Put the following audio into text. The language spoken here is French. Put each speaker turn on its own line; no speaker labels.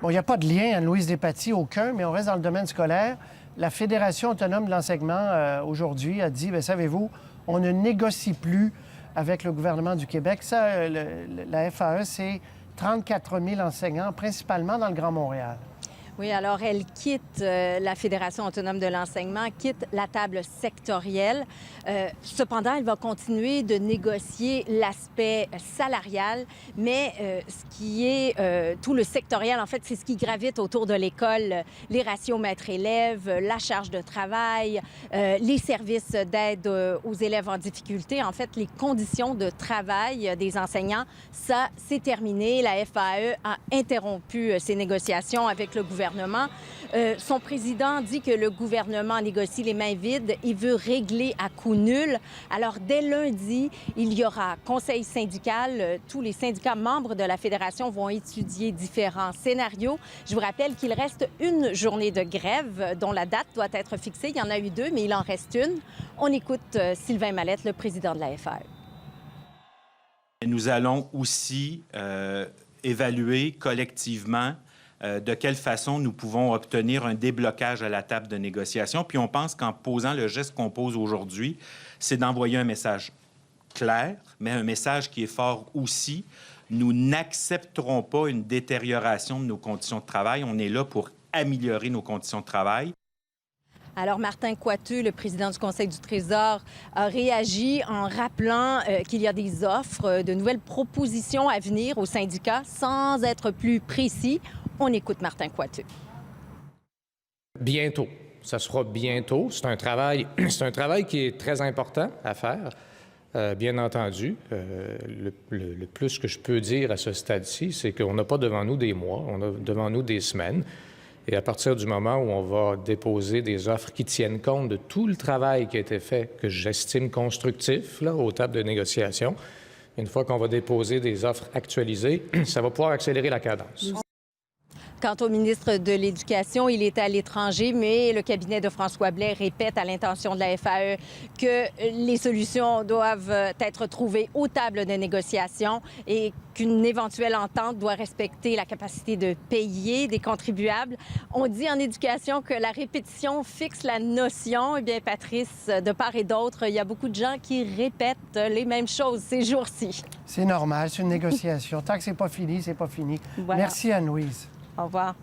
Bon, il n'y a pas de lien, Anne-Louise Despatie, aucun, mais on reste dans le domaine scolaire. La Fédération autonome de l'enseignement, aujourd'hui, a dit, bien, savez-vous, on ne négocie plus avec le gouvernement du Québec. Ça, la FAE, c'est 34 000 enseignants, principalement dans le Grand Montréal.
Oui, alors elle quitte la Fédération autonome de l'enseignement, quitte la table sectorielle. Cependant, elle va continuer de négocier l'aspect salarial, mais ce qui est tout le sectoriel, en fait, c'est ce qui gravite autour de l'école, les ratios maître-élève, la charge de travail, les services d'aide aux élèves en difficulté, en fait, les conditions de travail des enseignants. Ça, c'est terminé. La FAE a interrompu ces négociations avec le gouvernement. Son président dit que le gouvernement négocie les mains vides et veut régler à coût nul. Alors, dès lundi, il y aura conseil syndical. Tous les syndicats membres de la Fédération vont étudier différents scénarios. Je vous rappelle qu'il reste une journée de grève dont la date doit être fixée. Il y en a eu 2, mais il en reste une. On écoute Sylvain Mallette, le président de la FAE.
Nous allons aussi évaluer collectivement de quelle façon nous pouvons obtenir un déblocage à la table de négociation. Puis on pense qu'en posant le geste qu'on pose aujourd'hui, c'est d'envoyer un message clair, mais un message qui est fort aussi. Nous n'accepterons pas une détérioration de nos conditions de travail. On est là pour améliorer nos conditions de travail.
Alors, Martin Coiteux, le président du Conseil du Trésor, a réagi en rappelant qu'il y a des offres, de nouvelles propositions à venir aux syndicats sans être plus précis. On écoute Martin Coiteux.
Bientôt. Ça sera bientôt. C'est un travail qui est très important à faire, bien entendu. Le plus que je peux dire à ce stade-ci, c'est qu'on n'a pas devant nous des mois, on a devant nous des semaines. Et à partir du moment où on va déposer des offres qui tiennent compte de tout le travail qui a été fait, que j'estime constructif, là, aux tables de négociation, une fois qu'on va déposer des offres actualisées, ça va pouvoir accélérer la cadence.
Quant au ministre de l'Éducation, il est à l'étranger, mais le cabinet de François Blais répète à l'intention de la FAE que les solutions doivent être trouvées aux tables de négociation et qu'une éventuelle entente doit respecter la capacité de payer des contribuables. On dit en éducation que la répétition fixe la notion. Eh bien, Patrice, de part et d'autre, il y a beaucoup de gens qui répètent les mêmes choses ces jours-ci.
C'est normal, c'est une négociation. Tant que c'est pas fini, c'est pas fini.
Voilà.
Merci, Anne-Louise.
Au revoir.